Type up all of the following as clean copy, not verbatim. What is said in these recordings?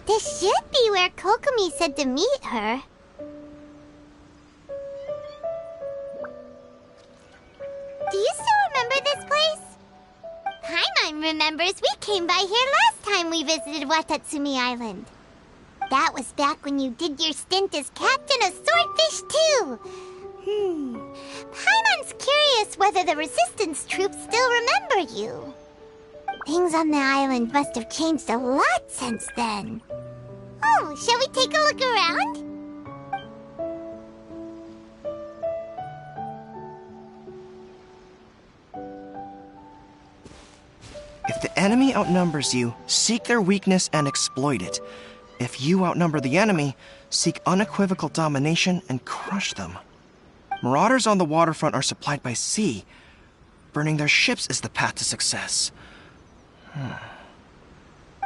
This should be where Kokomi said to meet her. Do you still remember this place? Paimon remembers we came by here last time we visited Watatsumi Island. That was back when you did your stint as captain of Swordfish too. Paimon's curious whether the resistance troops still remember you. Things on the island must have changed a lot since then. Oh, shall we take a look around? If the enemy outnumbers you, seek their weakness and exploit it. If you outnumber the enemy, seek unequivocal domination and crush them. Marauders on the waterfront are supplied by sea. Burning their ships is the path to success.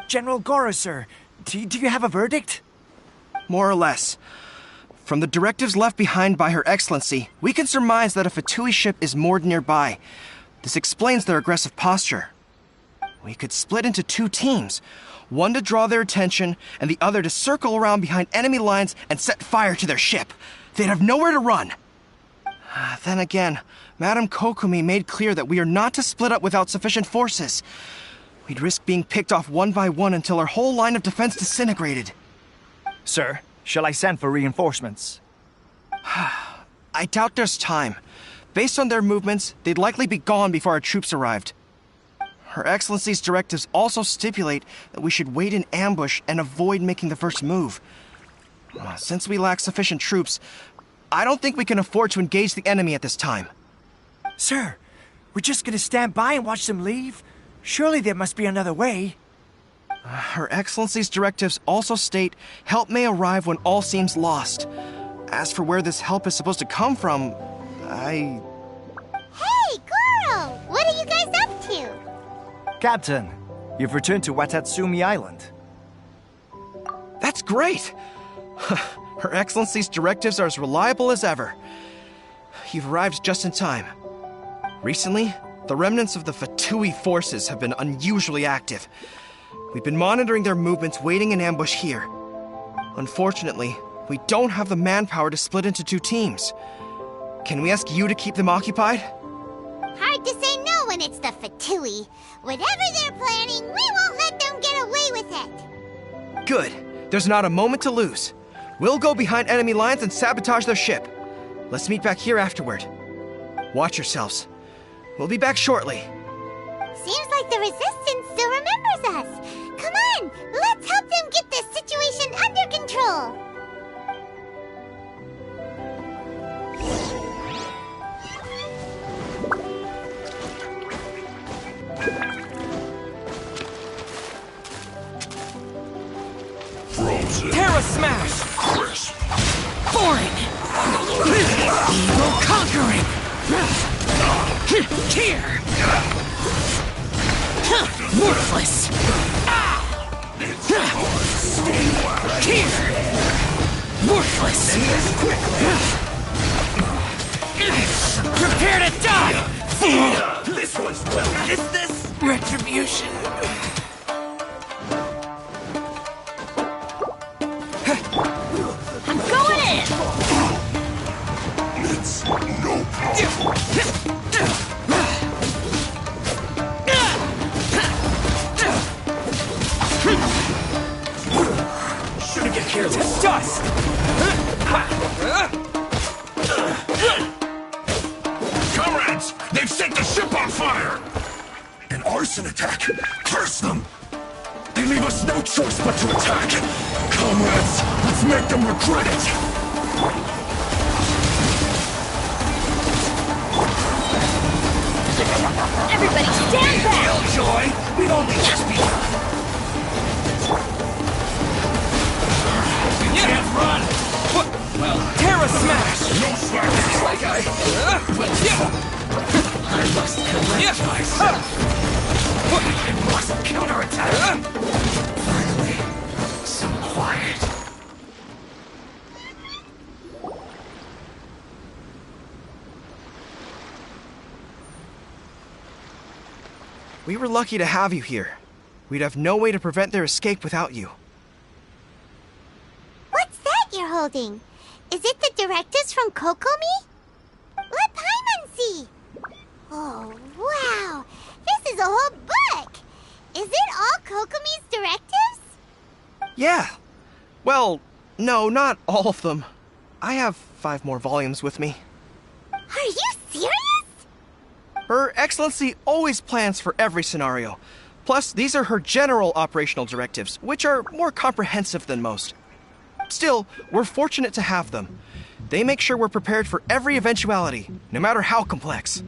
General Goro, sir, do you have a verdict? More or less. From the directives left behind by Her Excellency, we can surmise that a Fatui ship is moored nearby. This explains their aggressive posture. We could split into two teams, one to draw their attention, and the other to circle around behind enemy lines and set fire to their ship. They'd have nowhere to run. Then again, Madame Kokomi made clear that we are not to split up without sufficient forces. We'd risk being picked off one by one until our whole line of defense disintegrated. Sir, shall I send for reinforcements? I doubt there's time. Based on their movements, they'd likely be gone before our troops arrived. Her Excellency's directives also stipulate that we should wait in ambush and avoid making the first move. Since we lack sufficient troops, I don't think we can afford to engage the enemy at this time. Sir, we're just gonna stand by and watch them leave? Surely there must be another way. Her Excellency's directives also state help may arrive when all seems lost. As for where this help is supposed to come from, Hey, Goro! What are you guys up to? Captain, you've returned to Watatsumi Island. That's great! Her Excellency's directives are as reliable as ever. You've arrived just in time. Recently, the remnants of the Fatui forces have been unusually active. We've been monitoring their movements, waiting in ambush here. Unfortunately, we don't have the manpower to split into two teams. Can we ask you to keep them occupied? Hard to say no when it's the Fatui. Whatever they're planning, we won't let them get away with it. Good. There's not a moment to lose. We'll go behind enemy lines and sabotage their ship. Let's meet back here afterward. Watch yourselves. We'll be back shortly. Seems like the Resistance still remembers us. Come on, let's help them get this situation under control. Terra Smash! Foreign! Evil Conquering! Here! Worthless! Here! Worthless! Prepare to die! Fool! This one's well. Is this retribution? I'm going in! It's no problem. Shouldn't get careless. Dust! but to attack. Comrades, let's make them regret it. Everybody stand back! Killjoy, we've only just begun. We can't run. Well, Terra Smash! no slackers like I must collect myself. I must counterattack. Finally, some quiet. We were lucky to have you here. We'd have no way to prevent their escape without you. What's that you're holding? Is it the directives from Kokomi? Let Paimon see. Oh, wow. This is a whole book. Is it all Kokomi's directives? Yeah. Well, no, not all of them. I have 5 more volumes with me. Are you serious? Her Excellency always plans for every scenario. Plus, these are her general operational directives, which are more comprehensive than most. Still, we're fortunate to have them. They make sure we're prepared for every eventuality, no matter how complex.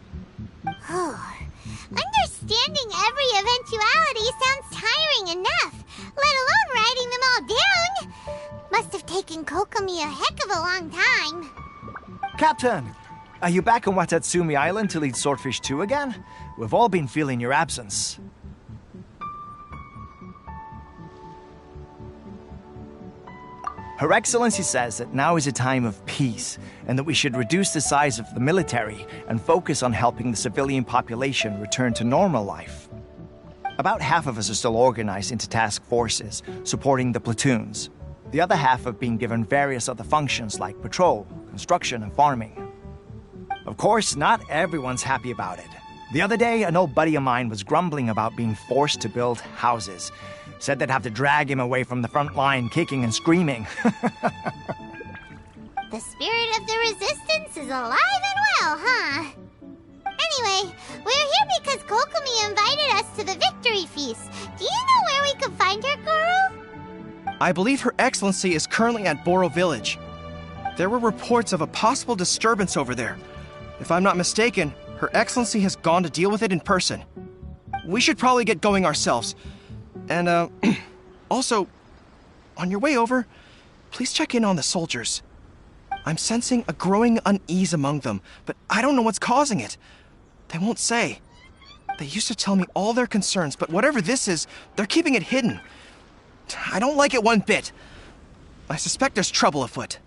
Oh, understanding every eventuality sounds tiring enough, let alone writing them all down. Must have taken Kokomi a heck of a long time. Captain, are you back on Watatsumi Island to lead Swordfish 2 again? We've all been feeling your absence. Her Excellency says that now is a time of peace, and that we should reduce the size of the military and focus on helping the civilian population return to normal life. About half of us are still organized into task forces, supporting the platoons. The other half have been given various other functions like patrol, construction, and farming. Of course, not everyone's happy about it. The other day, an old buddy of mine was grumbling about being forced to build houses. Said they'd have to drag him away from the front line, kicking and screaming. The spirit of the resistance is alive and well, huh? Anyway, we're here because Kokomi invited us to the victory feast. Do you know where we could find her, Guru? I believe Her Excellency is currently at Boro Village. There were reports of a possible disturbance over there. If I'm not mistaken, Her Excellency has gone to deal with it in person. We should probably get going ourselves. And, also, on your way over, please check in on the soldiers. I'm sensing a growing unease among them, but I don't know what's causing it. They won't say. They used to tell me all their concerns, but whatever this is, they're keeping it hidden. I don't like it one bit. I suspect there's trouble afoot.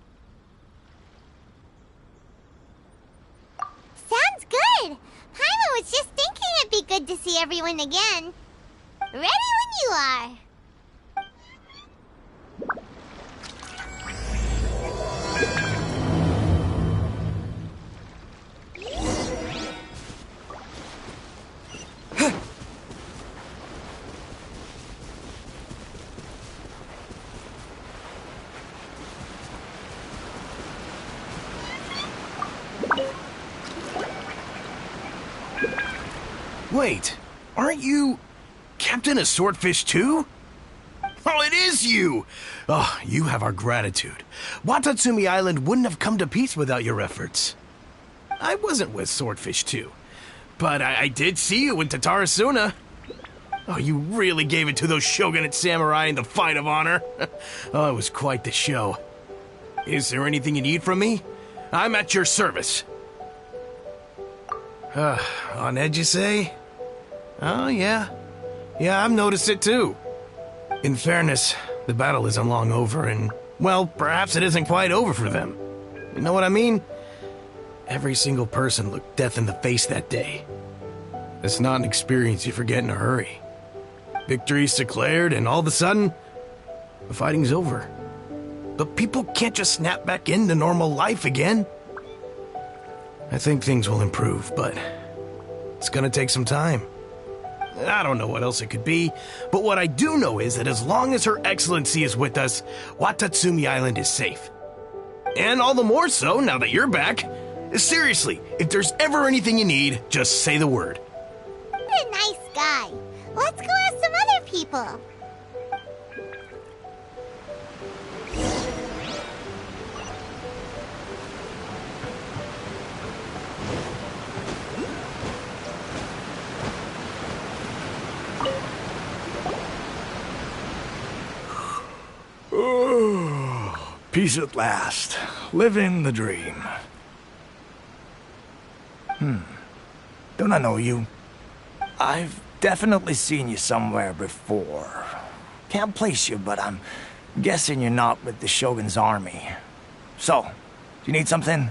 Sounds good. Paimon was just thinking it'd be good to see everyone again. Ready when you are. Wait, aren't you Captain of Swordfish 2? Oh, it is you! Oh, you have our gratitude. Watatsumi Island wouldn't have come to peace without your efforts. I wasn't with Swordfish 2, but I did see you in Tatarasuna. Oh, you really gave it to those shogunate samurai in the fight of honor. Oh, it was quite the show. Is there anything you need from me? I'm at your service. On edge, you say? Oh, yeah. Yeah, I've noticed it too. In fairness, the battle isn't long over, and, well, perhaps it isn't quite over for them. You know what I mean? Every single person looked death in the face that day. It's not an experience you forget in a hurry. Victory's declared, and all of a sudden, the fighting's over. But people can't just snap back into normal life again. I think things will improve, but it's gonna take some time. I don't know what else it could be, but what I do know is that as long as Her Excellency is with us, Watatsumi Island is safe. And all the more so now that you're back. Seriously, if there's ever anything you need, just say the word. What a nice guy. Let's go ask some other people. Peace at last. Living the dream. Don't I know you? I've definitely seen you somewhere before. Can't place you, but I'm guessing you're not with the Shogun's army. So, do you need something?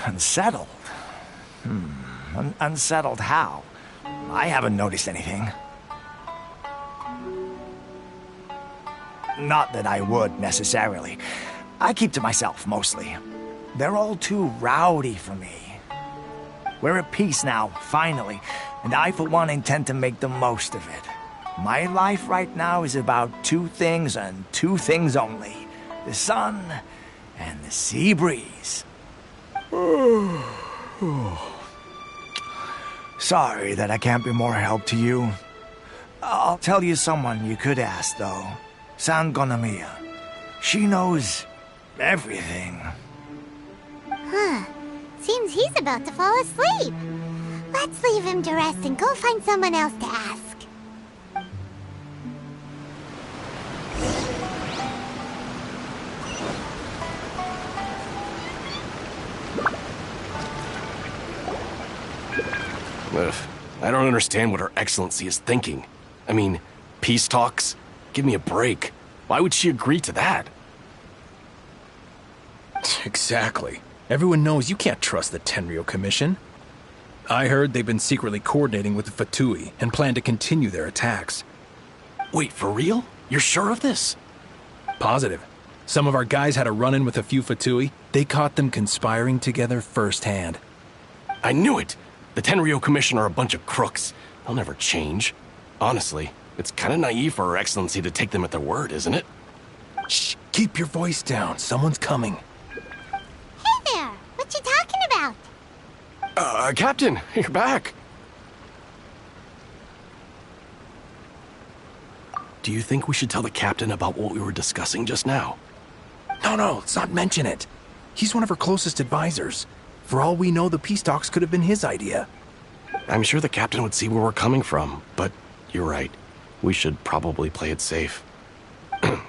Unsettled? Unsettled how? I haven't noticed anything. Not that I would, necessarily. I keep to myself, mostly. They're all too rowdy for me. We're at peace now, finally, and I, for one, intend to make the most of it. My life right now is about two things and two things only. The sun and the sea breeze. Sorry that I can't be more help to you. I'll tell you someone you could ask, though. San Gonamiya. She knows everything. Huh. Seems he's about to fall asleep. Let's leave him to rest and go find someone else to ask. I don't understand what Her Excellency is thinking. I mean, peace talks? Give me a break. Why would she agree to that? Exactly. Everyone knows you can't trust the Tenryo Commission. I heard they've been secretly coordinating with the Fatui and plan to continue their attacks. Wait, for real? You're sure of this? Positive. Some of our guys had a run-in with a few Fatui. They caught them conspiring together firsthand. I knew it! The Tenryo Commission are a bunch of crooks. They'll never change. Honestly, it's kind of naive for Her Excellency to take them at their word, isn't it? Shh! Keep your voice down. Someone's coming. Hey there! What you talking about? Captain, you're back. Do you think we should tell the captain about what we were discussing just now? No, let's not mention it. He's one of our closest advisors. For all we know, the peace talks could have been his idea. I'm sure the captain would see where we're coming from, but you're right. We should probably play it safe.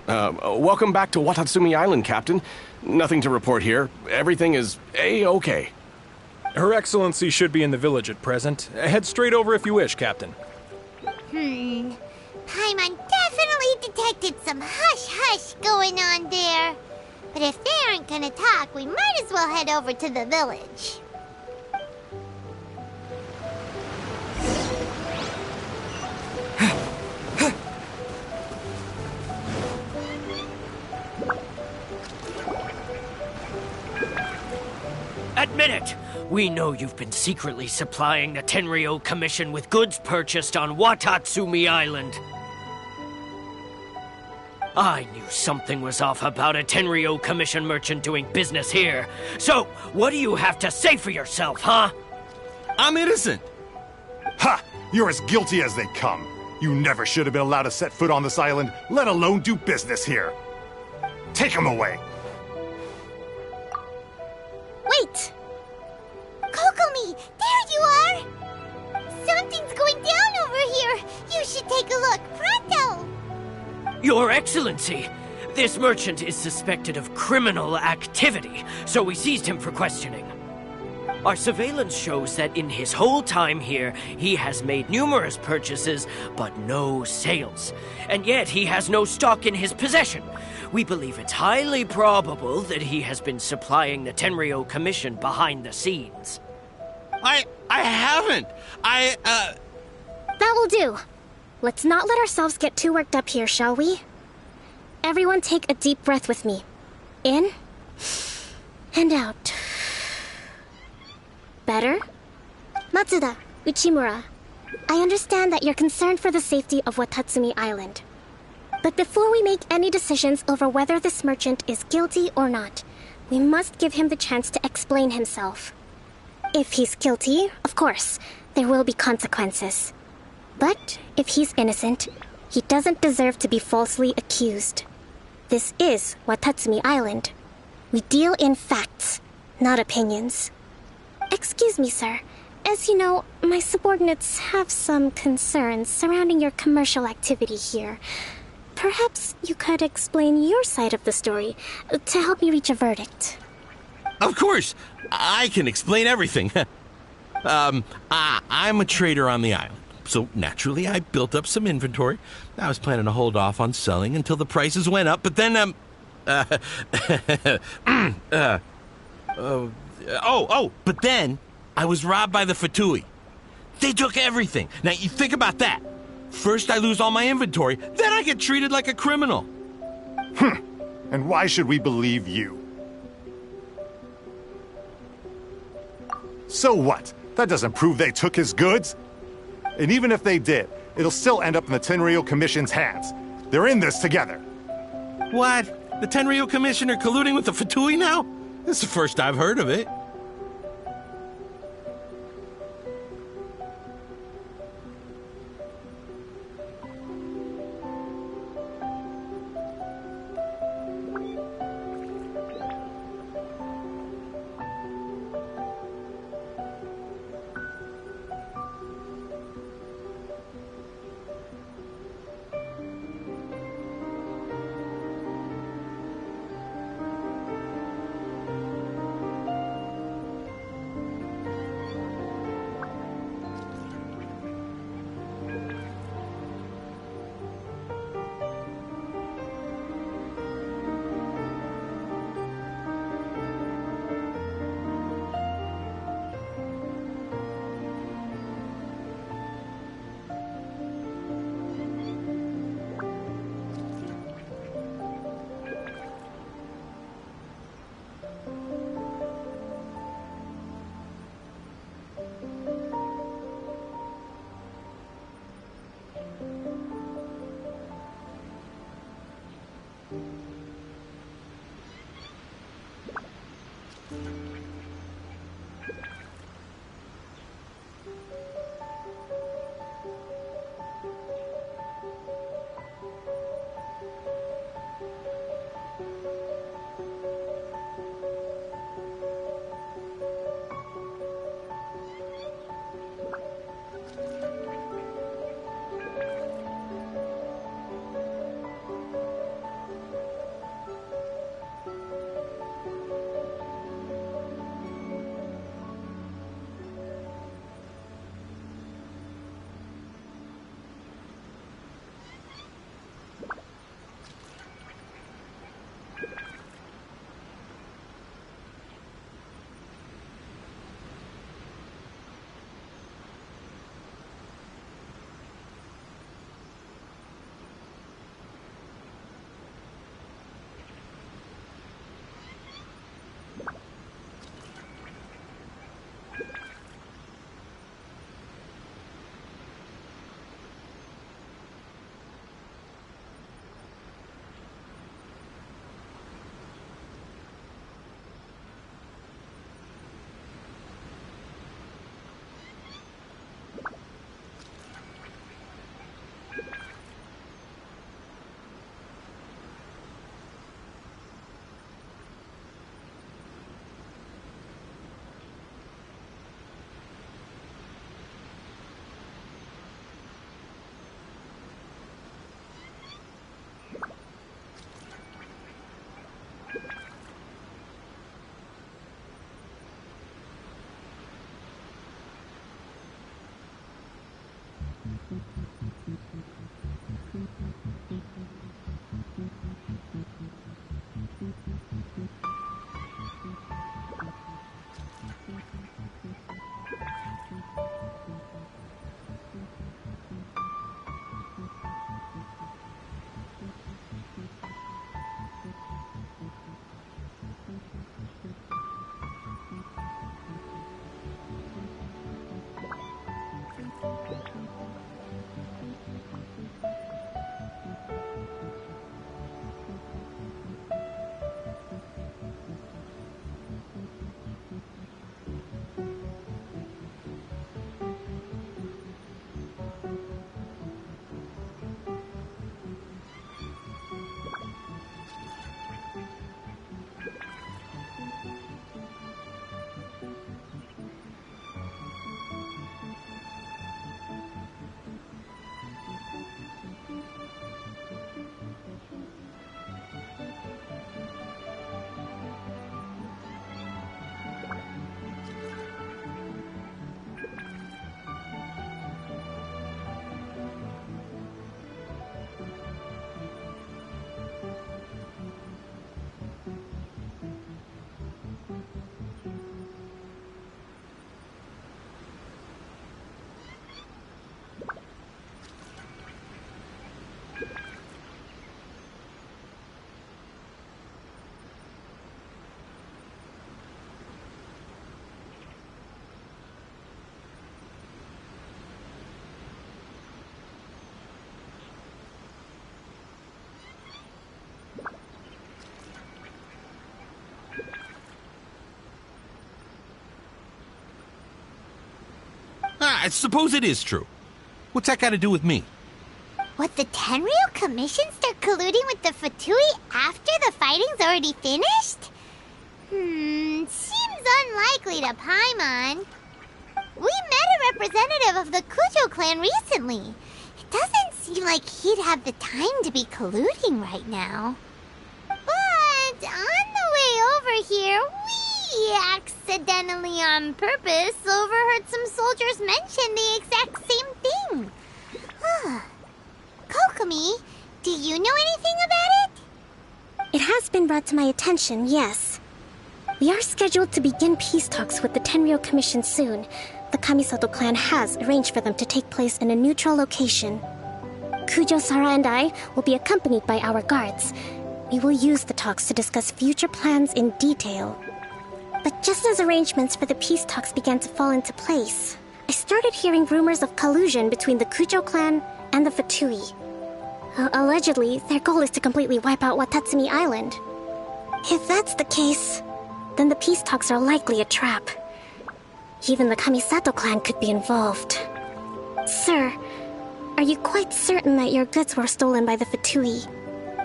Welcome back to Watatsumi Island, Captain. Nothing to report here. Everything is A-okay. Her Excellency should be in the village at present. Head straight over if you wish, Captain. Paimon definitely detected some hush-hush going on there. But if they aren't gonna talk, we might as well head over to the village. Admit it! We know you've been secretly supplying the Tenryo Commission with goods purchased on Watatsumi Island. I knew something was off about a Tenryo Commission merchant doing business here. So, what do you have to say for yourself, huh? I'm innocent! Ha! You're as guilty as they come. You never should have been allowed to set foot on this island, let alone do business here. Take him away! Wait! Kokomi, there you are! Something's going down over here! You should take a look, pronto! Your Excellency, this merchant is suspected of criminal activity, so we seized him for questioning. Our surveillance shows that in his whole time here, he has made numerous purchases, but no sales. And yet he has no stock in his possession. We believe it's highly probable that he has been supplying the Tenryo Commission behind the scenes. I haven't! That will do. Let's not let ourselves get too worked up here, shall we? Everyone take a deep breath with me. In and out. better? Matsuda, Uchimura, I understand that you're concerned for the safety of Watatsumi Island. But before we make any decisions over whether this merchant is guilty or not, we must give him the chance to explain himself. If he's guilty, of course, there will be consequences. But if he's innocent, he doesn't deserve to be falsely accused. This is Watatsumi Island. We deal in facts, not opinions. Excuse me, sir. As you know, my subordinates have some concerns surrounding your commercial activity here. Perhaps you could explain your side of the story to help me reach a verdict. Of course! I can explain everything. I'm a trader on the island, so naturally I built up some inventory. I was planning to hold off on selling until the prices went up, but then, but then I was robbed by the Fatui. They took everything. Now, you think about that. First I lose all my inventory, then I get treated like a criminal. And why should we believe you? So what? That doesn't prove they took his goods. And even if they did, it'll still end up in the Tenryou Commission's hands. They're in this together. What? The Tenryou Commission are colluding with the Fatui now? This is the first I've heard of it. I suppose it is true. What's that got to do with me? What, the Tenryou Commission start colluding with the Fatui after the fighting's already finished? Seems unlikely to Paimon. We met a representative of the Kujo clan recently. It doesn't seem like he'd have the time to be colluding right now. But on the way over here, we accidentally on purpose overheard some soldiers mention the exact same thing. Kokomi, do you know anything about it? It has been brought to my attention, yes. We are scheduled to begin peace talks with the Tenryou Commission soon. The Kamisato clan has arranged for them to take place in a neutral location. Kujo-Sara and I will be accompanied by our guards. We will use the talks to discuss future plans in detail. But just as arrangements for the peace talks began to fall into place, I started hearing rumors of collusion between the Kujo clan and the Fatui. Allegedly, their goal is to completely wipe out Watatsumi Island. If that's the case, then the peace talks are likely a trap. Even the Kamisato clan could be involved. Sir, are you quite certain that your goods were stolen by the Fatui?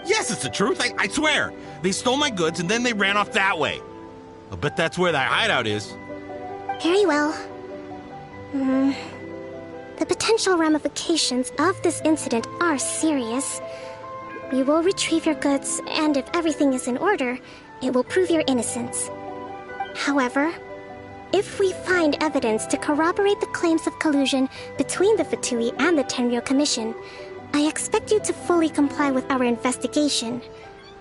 Yes, it's the truth. I swear. They stole my goods and then they ran off that way. I'll bet that's where that hideout is. Very well. The potential ramifications of this incident are serious. We will retrieve your goods, and if everything is in order, it will prove your innocence. However, if we find evidence to corroborate the claims of collusion between the Fatui and the Tenryou Commission, I expect you to fully comply with our investigation.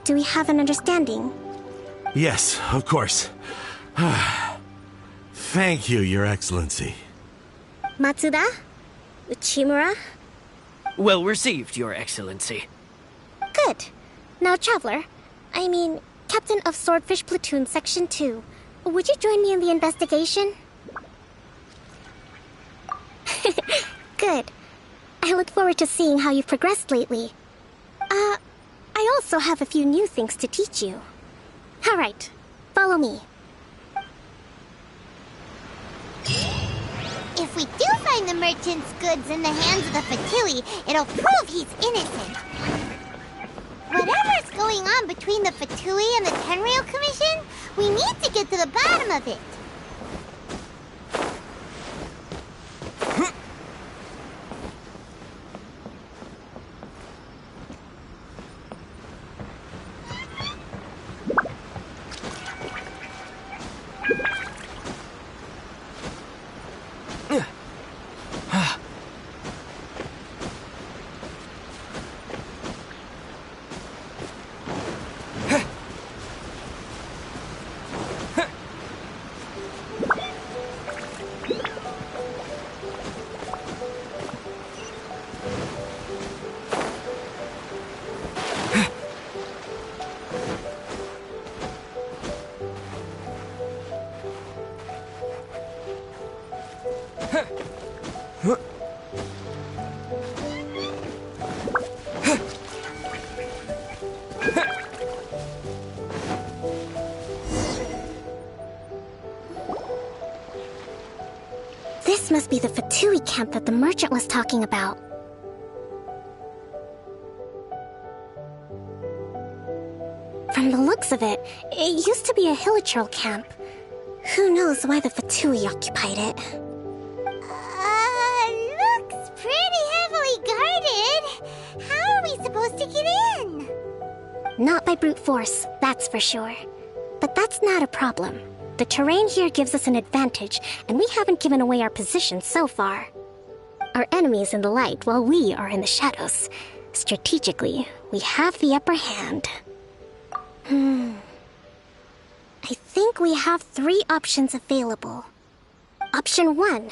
Do we have an understanding? Yes, of course. Thank you, Your Excellency. Matsuda? Uchimura? Well received, Your Excellency. Good. Now, Traveler, Captain of Swordfish Platoon Section 2, would you join me in the investigation? Good. I look forward to seeing how you've progressed lately. I also have a few new things to teach you. All right, follow me. If we do find the merchant's goods in the hands of the Fatui, it'll prove he's innocent. Whatever's going on between the Fatui and the Tenryou Commission, we need to get to the bottom of it. This must be the Fatui camp that the merchant was talking about. From the looks of it, it used to be a Hilichurl camp. Who knows why the Fatui occupied it? Looks pretty heavily guarded. How are we supposed to get in? Not by brute force, that's for sure. But that's not a problem. The terrain here gives us an advantage, and we haven't given away our position so far. Our enemy is in the light, while we are in the shadows. Strategically, we have the upper hand. I think we have 3 options available. Option 1.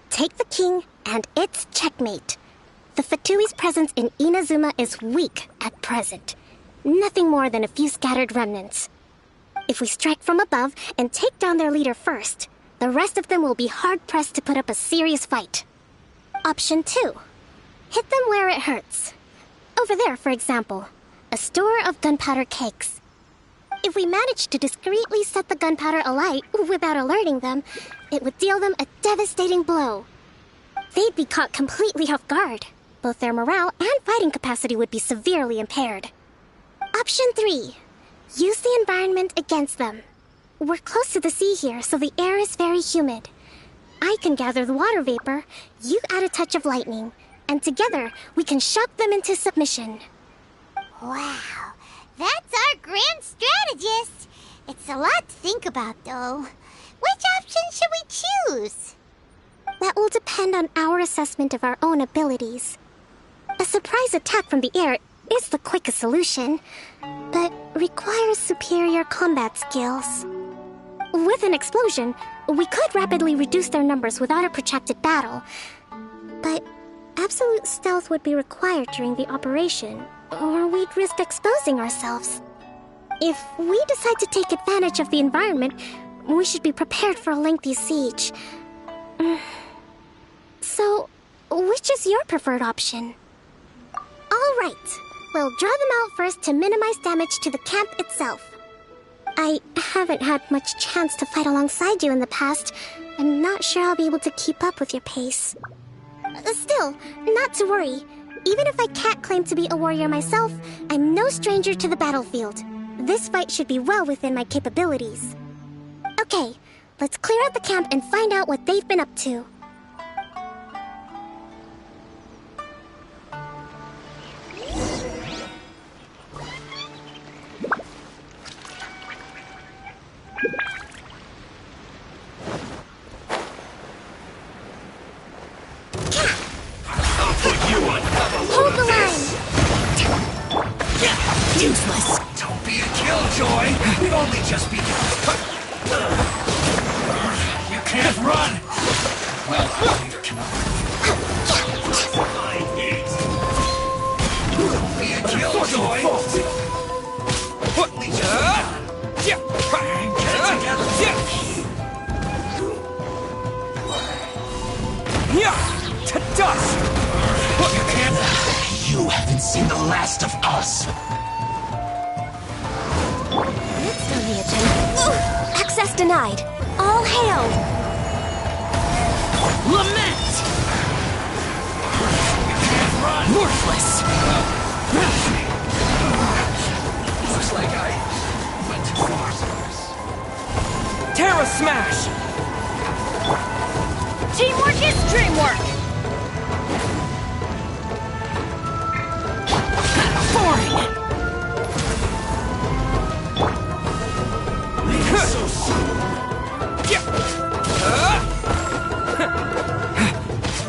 Take the king, and it's checkmate. The Fatui's presence in Inazuma is weak at present. Nothing more than a few scattered remnants. If we strike from above and take down their leader first, the rest of them will be hard-pressed to put up a serious fight. Option 2. Hit them where it hurts. Over there, for example, a store of gunpowder cakes. If we manage to discreetly set the gunpowder alight without alerting them, it would deal them a devastating blow. They'd be caught completely off guard. Both their morale and fighting capacity would be severely impaired. Option 3. Use the environment against them. We're close to the sea here, so the air is very humid. I can gather the water vapor, you add a touch of lightning, and together we can shock them into submission. Wow, that's our grand strategist. It's a lot to think about, though. Which option should we choose? That will depend on our assessment of our own abilities. A surprise attack from the air is the quickest solution, but requires superior combat skills. With an explosion, we could rapidly reduce their numbers without a protracted battle, but absolute stealth would be required during the operation, or we'd risk exposing ourselves. If we decide to take advantage of the environment, we should be prepared for a lengthy siege. So, which is your preferred option? All right. We'll draw them out first to minimize damage to the camp itself. I haven't had much chance to fight alongside you in the past. I'm not sure I'll be able to keep up with your pace. Still, not to worry. Even if I can't claim to be a warrior myself, I'm no stranger to the battlefield. This fight should be well within my capabilities. Okay, let's clear out the camp and find out what they've been up to. Hold the line! Useless! Don't be a killjoy! We've only just begun. You can't run! Well, neither can I. Don't be a killjoy! We just get together. To dust! You can't. You haven't seen the last of us. Next on the agenda. Access denied. All hail! Lament! You can't run. Worthless! Looks like I went too far for this. Terra Smash! Teamwork is dreamwork! So soon.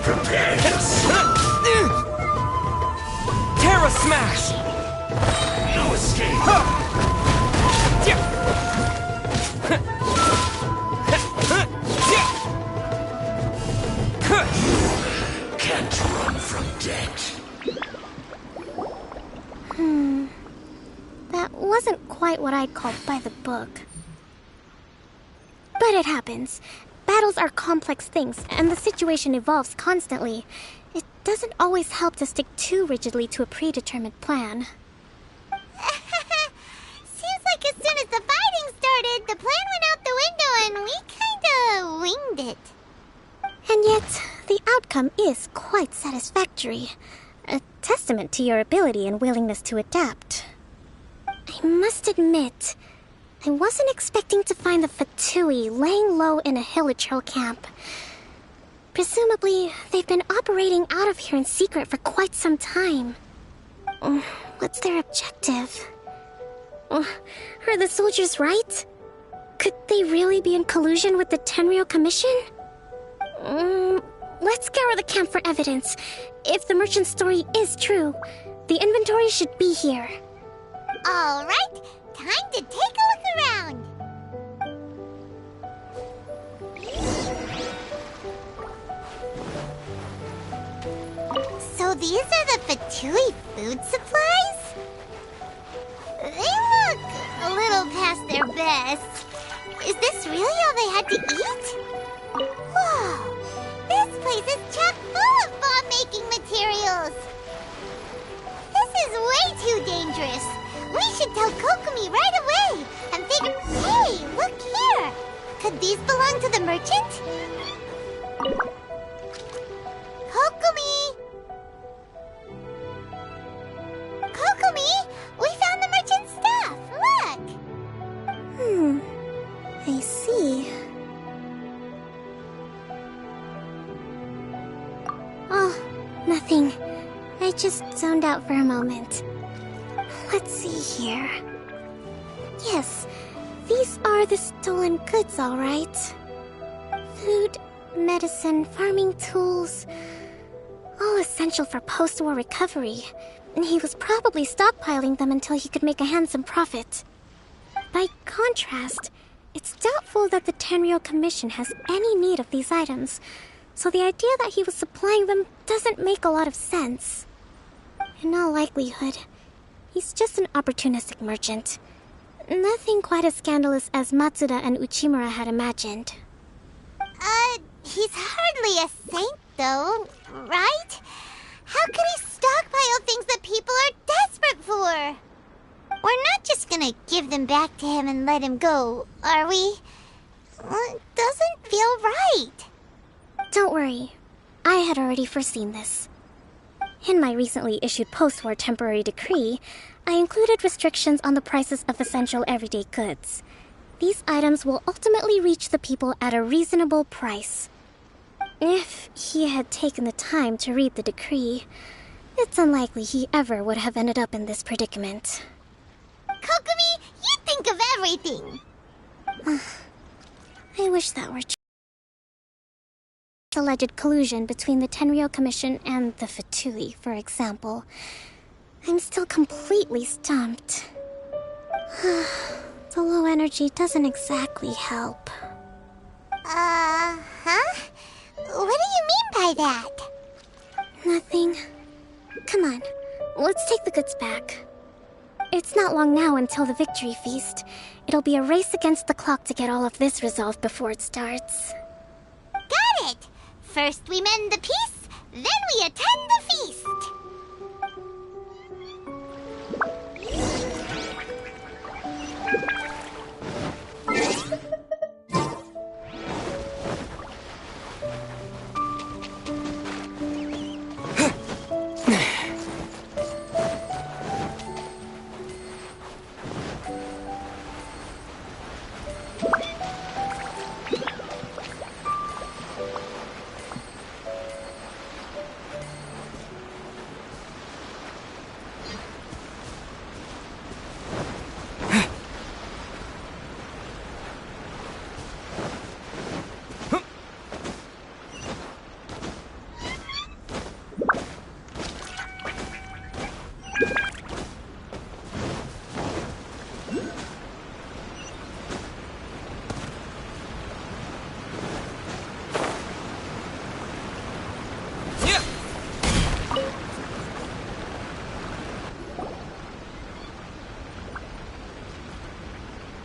Prepare yourself. Terra Smash! No escape. You can't run from death. That wasn't quite what I'd call by the book. But it happens. Battles are complex things, and the situation evolves constantly. It doesn't always help to stick too rigidly to a predetermined plan. Seems like as soon as the fighting started, the plan went out the window and we kinda winged it. And yet, the outcome is quite satisfactory. A testament to your ability and willingness to adapt. I must admit, I wasn't expecting to find the Fatui laying low in a Hilichurl camp. Presumably, they've been operating out of here in secret for quite some time. What's their objective? Are the soldiers right? Could they really be in collusion with the Tenryou Commission? Let's scour the camp for evidence. If the merchant's story is true, the inventory should be here. All right, time to take a look around. So these are the Fatui food supplies? They look a little past their best. Is this really all they had to eat? Whoa, this place is chock full of bomb-making materials. This is way too dangerous. We should tell Kokomi right away and figure... Hey, look here! Could these belong to the merchant? Kokomi! Kokomi! We found the merchant's stuff! Look! I see. Oh, nothing. I just zoned out for a moment. Let's see here. Yes, these are the stolen goods, all right. Food, medicine, farming tools. All essential for post-war recovery. And he was probably stockpiling them until he could make a handsome profit. By contrast, it's doubtful that the Tenryou Commission has any need of these items, so the idea that he was supplying them doesn't make a lot of sense. In all likelihood, he's just an opportunistic merchant. Nothing quite as scandalous as Matsuda and Uchimura had imagined. He's hardly a saint, though, right? How could he stockpile things that people are desperate for? We're not just gonna give them back to him and let him go, are we? It doesn't feel right. Don't worry. I had already foreseen this. In my recently issued post-war temporary decree, I included restrictions on the prices of essential everyday goods. These items will ultimately reach the people at a reasonable price. If he had taken the time to read the decree, it's unlikely he ever would have ended up in this predicament. Kokomi, you think of everything! I wish that were true. Alleged collusion between the Tenryou Commission and the Fatui, for example. I'm still completely stumped. The low energy doesn't exactly help. What do you mean by that? Nothing. Come on, let's take the goods back. It's not long now until the victory feast. It'll be a race against the clock to get all of this resolved before it starts. Got it! First we mend the peace, then we attend the feast!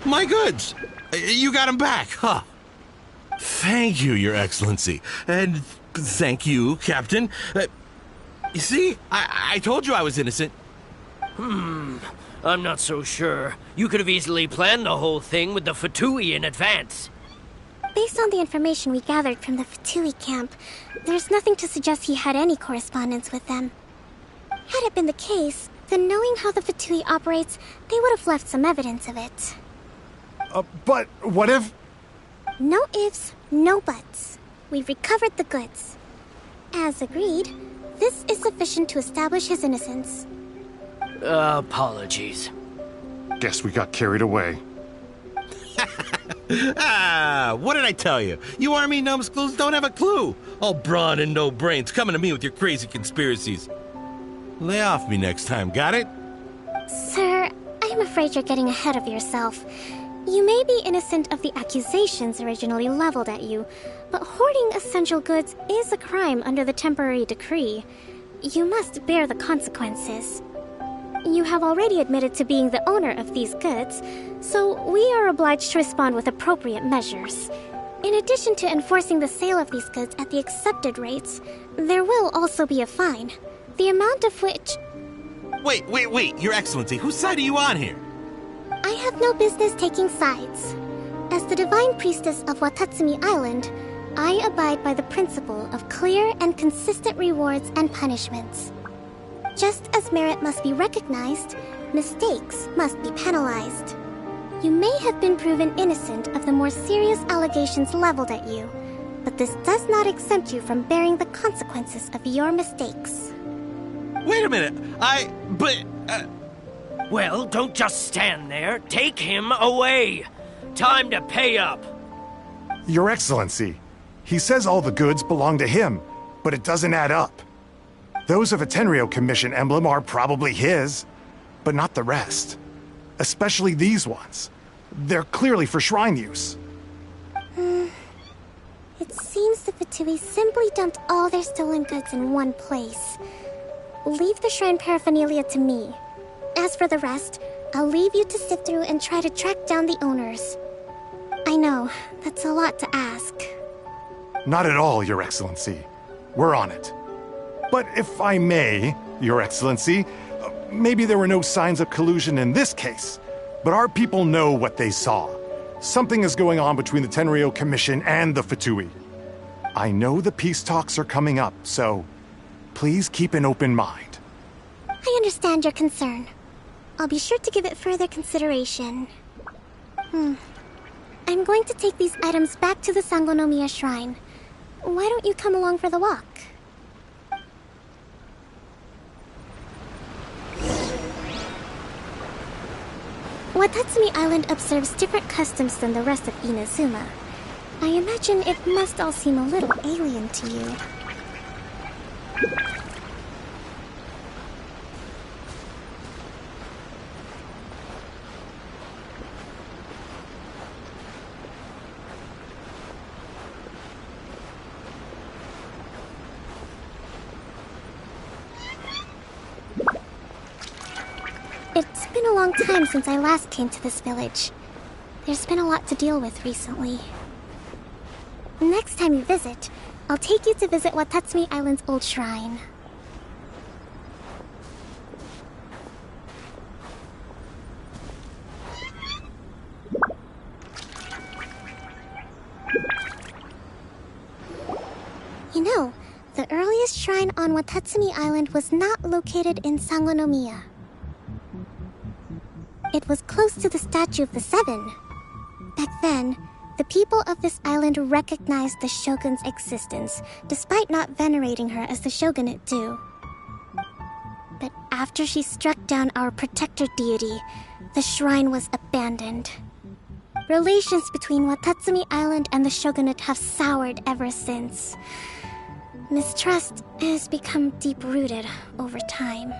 My goods! You got them back, huh? Thank you, Your Excellency. And thank you, Captain. You see? I told you I was innocent. I'm not so sure. You could have easily planned the whole thing with the Fatui in advance. Based on the information we gathered from the Fatui camp, there's nothing to suggest he had any correspondence with them. Had it been the case, then knowing how the Fatui operates, they would have left some evidence of it. But what if... No ifs, no buts. We've recovered the goods. As agreed, this is sufficient to establish his innocence. Apologies. Guess we got carried away. What did I tell you? You army numbskulls don't have a clue. All brawn and no brains, coming to me with your crazy conspiracies. Lay off me next time, got it? Sir, I'm afraid you're getting ahead of yourself. You may be innocent of the accusations originally leveled at you, but hoarding essential goods is a crime under the temporary decree. You must bear the consequences. You have already admitted to being the owner of these goods, so we are obliged to respond with appropriate measures. In addition to enforcing the sale of these goods at the accepted rates, there will also be a fine, the amount of which... Wait, Your Excellency, whose side are you on here? I have no business taking sides. As the Divine Priestess of Watatsumi Island, I abide by the principle of clear and consistent rewards and punishments. Just as merit must be recognized, mistakes must be penalized. You may have been proven innocent of the more serious allegations leveled at you, but this does not exempt you from bearing the consequences of your mistakes. Wait a minute, Well, don't just stand there. Take him away. Time to pay up. Your Excellency, he says all the goods belong to him, but it doesn't add up. Those of a Tenryo Commission emblem are probably his, but not the rest. Especially these ones. They're clearly for shrine use. It seems the Fatui simply dumped all their stolen goods in one place. Leave the shrine paraphernalia to me. As for the rest, I'll leave you to sift through and try to track down the owners. I know, that's a lot to ask. Not at all, Your Excellency. We're on it. But if I may, Your Excellency, maybe there were no signs of collusion in this case, but our people know what they saw. Something is going on between the Tenryo Commission and the Fatui. I know the peace talks are coming up, so please keep an open mind. I understand your concern. I'll be sure to give it further consideration. I'm going to take these items back to the Sangonomiya Shrine. Why don't you come along for the walk? Watatsumi Island observes different customs than the rest of Inazuma. I imagine it must all seem a little alien to you. It's been a long time since I last came to this village. There's been a lot to deal with recently. Next time you visit, I'll take you to visit Watatsumi Island's old shrine. You know, the earliest shrine on Watatsumi Island was not located in Sangonomiya. It was close to the Statue of the Seven. Back then, the people of this island recognized the shogun's existence, despite not venerating her as the shogunate do. But after she struck down our protector deity, the shrine was abandoned. Relations between Watatsumi Island and the shogunate have soured ever since. Mistrust has become deep-rooted over time.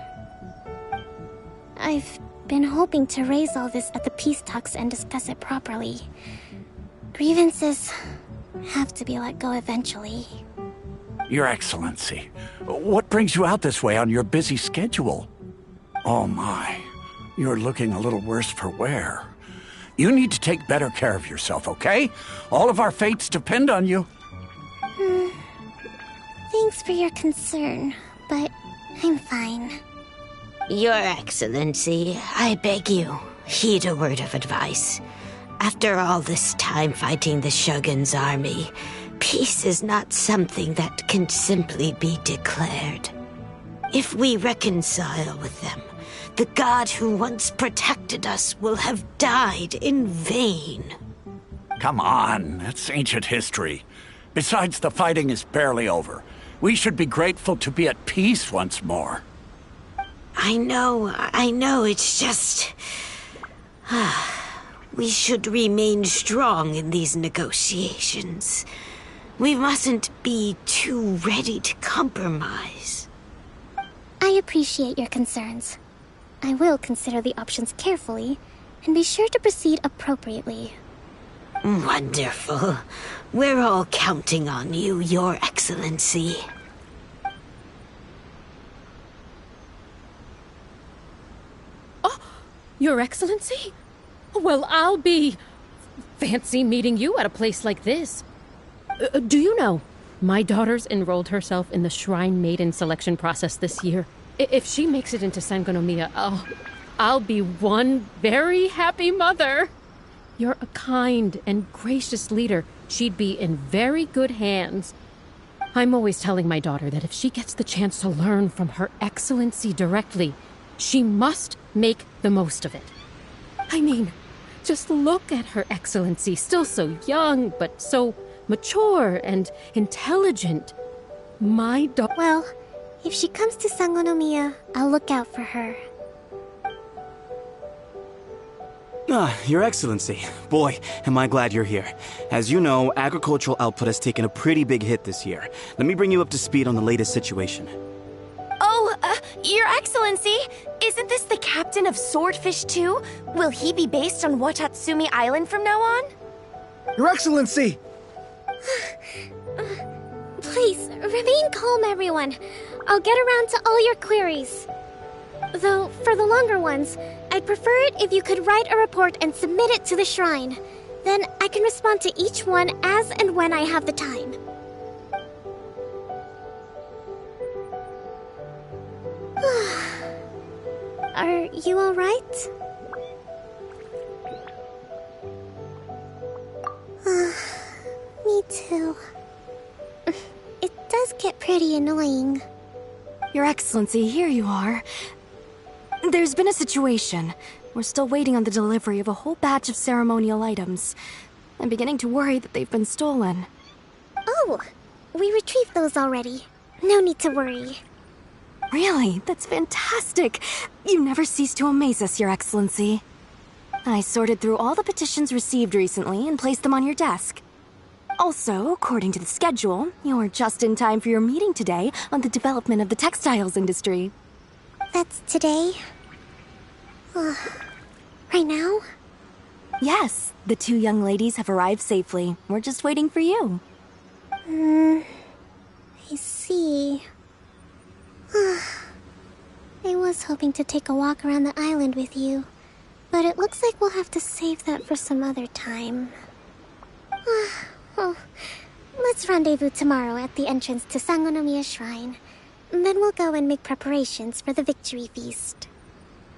I've been hoping to raise all this at the peace talks and discuss it properly. Grievances have to be let go eventually. Your Excellency, what brings you out this way on your busy schedule? Oh my, you're looking a little worse for wear. You need to take better care of yourself, okay? All of our fates depend on you. Thanks for your concern, but I'm fine. Your Excellency, I beg you, heed a word of advice. After all this time fighting the Shogun's army, peace is not something that can simply be declared. If we reconcile with them, the god who once protected us will have died in vain. Come on, that's ancient history. Besides, the fighting is barely over. We should be grateful to be at peace once more. I know, it's just... we should remain strong in these negotiations. We mustn't be too ready to compromise. I appreciate your concerns. I will consider the options carefully, and be sure to proceed appropriately. Wonderful. We're all counting on you, Your Excellency. Oh, Your Excellency? Well, I'll be... fancy meeting you at a place like this. Do you know, my daughter's enrolled herself in the Shrine Maiden selection process this year. If she makes it into Sangonomiya, I'll be one very happy mother. You're a kind and gracious leader. She'd be in very good hands. I'm always telling my daughter that if she gets the chance to learn from Her Excellency directly, she must make the most of it. I mean, just look at Her Excellency, still so young, but so mature and intelligent. My daughter... Well, if she comes to Sangonomiya, I'll look out for her. Your Excellency. Boy, am I glad you're here. As you know, agricultural output has taken a pretty big hit this year. Let me bring you up to speed on the latest situation. Oh, Your Excellency, isn't this the captain of Swordfish 2? Will he be based on Watatsumi Island from now on? Your Excellency! Please, remain calm, everyone. I'll get around to all your queries. Though, for the longer ones, I'd prefer it if you could write a report and submit it to the shrine. Then I can respond to each one as and when I have the time. Are you alright? Me too. It does get pretty annoying. Your Excellency, here you are. There's been a situation. We're still waiting on the delivery of a whole batch of ceremonial items. I'm beginning to worry that they've been stolen. Oh, we retrieved those already. No need to worry. Really? That's fantastic. You never cease to amaze us, Your Excellency. I sorted through all the petitions received recently and placed them on your desk. Also, according to the schedule, you're just in time for your meeting today on the development of the textiles industry. That's today? Right now? Yes, the two young ladies have arrived safely. We're just waiting for you. I see. I was hoping to take a walk around the island with you, but it looks like we'll have to save that for some other time. Well, let's rendezvous tomorrow at the entrance to Sangonomiya Shrine. Then we'll go and make preparations for the victory feast.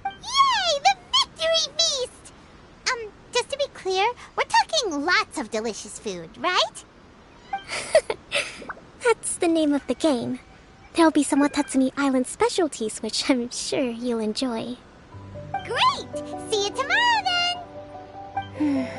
Yay! The victory feast! Just to be clear, we're talking lots of delicious food, right? That's the name of the game. There'll be some Watatsumi Island specialties, which I'm sure you'll enjoy. Great! See you tomorrow, then!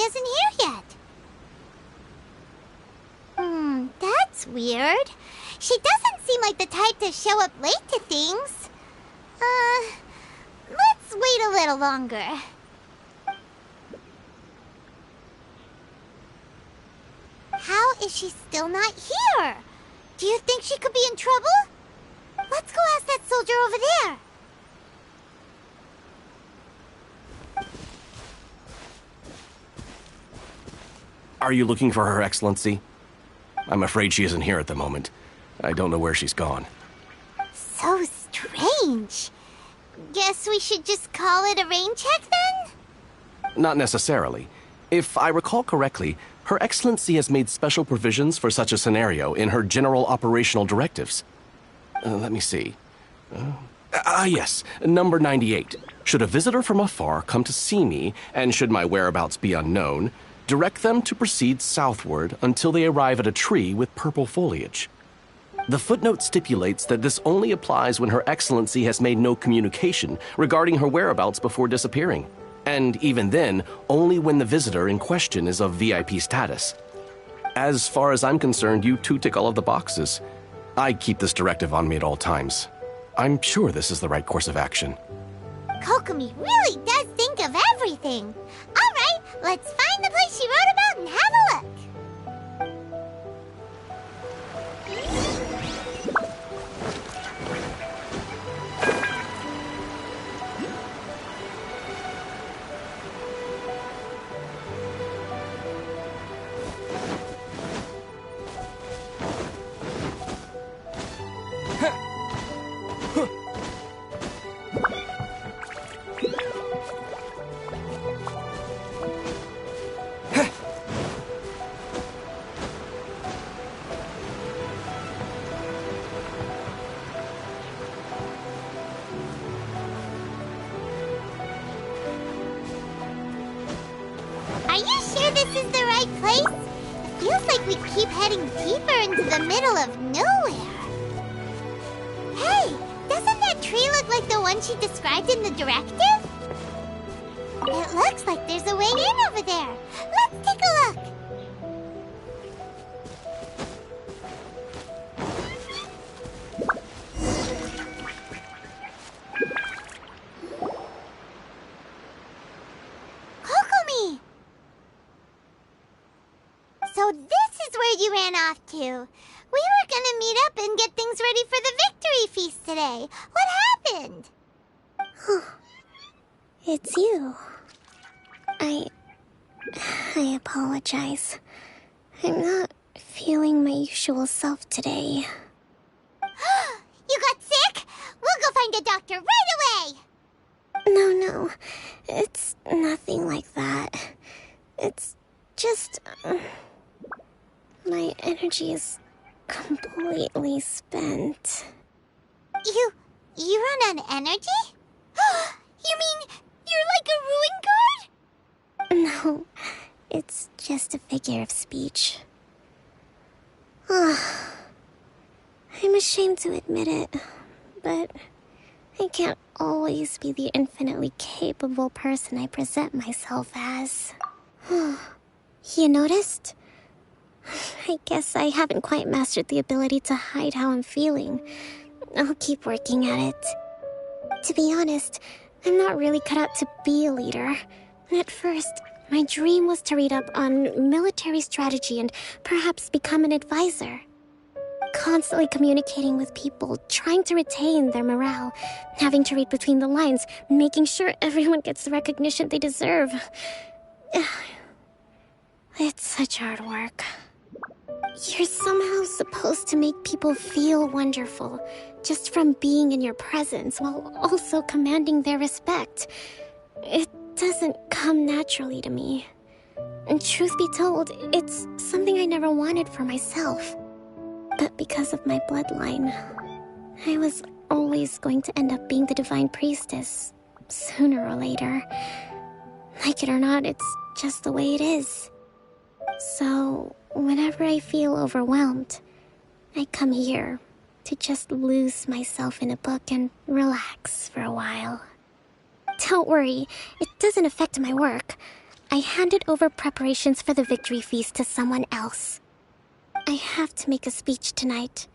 isn't here yet. That's weird. She doesn't seem like the type to show up late to things. Let's wait a little longer. How is she still not here? Do you think she could be in trouble? Let's go ask that soldier over there. Are you looking for Her Excellency? I'm afraid she isn't here at the moment. I don't know where she's gone. So strange. Guess we should just call it a rain check then? Not necessarily. If I recall correctly, Her Excellency has made special provisions for such a scenario in her general operational directives. Let me see. Yes, number 98. Should a visitor from afar come to see me, and should my whereabouts be unknown, direct them to proceed southward until they arrive at a tree with purple foliage. The footnote stipulates that this only applies when Her Excellency has made no communication regarding her whereabouts before disappearing. And even then, only when the visitor in question is of VIP status. As far as I'm concerned, you two tick all of the boxes. I keep this directive on me at all times. I'm sure this is the right course of action. Kokomi really does think of everything. All right, let's find the place she wrote about and have a look. Are you sure this is the right place? It feels like we keep heading deeper into the middle of nowhere. Hey, doesn't that tree look like the one she described in the directive? It looks like there's a way in over there. Let's take a look. Kokomi! So this is where you ran off to. We were gonna meet up and get things ready for the victory feast today. What happened? It's you. I apologize. I'm not feeling my usual self today. You got sick? We'll go find a doctor right away! No. It's nothing like that. It's just... my energy is completely spent. You run on energy? You mean you're like a ruin guard? No, it's just a figure of speech. I'm ashamed to admit it, but I can't always be the infinitely capable person I present myself as. You noticed? I guess I haven't quite mastered the ability to hide how I'm feeling. I'll keep working at it. To be honest, I'm not really cut out to be a leader. At first, my dream was to read up on military strategy and perhaps become an advisor. Constantly communicating with people, trying to retain their morale, having to read between the lines, making sure everyone gets the recognition they deserve. It's such hard work. You're somehow supposed to make people feel wonderful, just from being in your presence, while also commanding their respect. It doesn't come naturally to me. And truth be told, it's something I never wanted for myself. But because of my bloodline, I was always going to end up being the divine priestess, sooner or later. Like it or not, it's just the way it is. So, whenever I feel overwhelmed, I come here to just lose myself in a book and relax for a while. Don't worry, it doesn't affect my work. I handed over preparations for the victory feast to someone else. I have to make a speech tonight,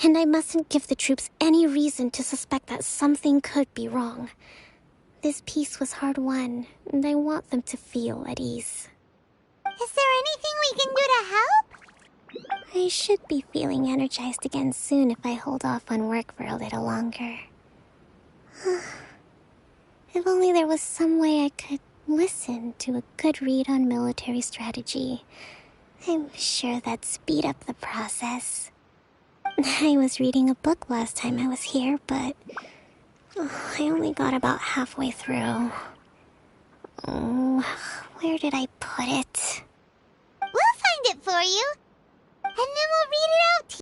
and I mustn't give the troops any reason to suspect that something could be wrong. This peace was hard-won, and I want them to feel at ease. Is there anything we can do to help? I should be feeling energized again soon if I hold off on work for a little longer. If only there was some way I could listen to a good read on military strategy. I'm sure that'd speed up the process. I was reading a book last time I was here, but I only got about halfway through. Where did I put it? We'll find it for you. And then we'll read it out to you.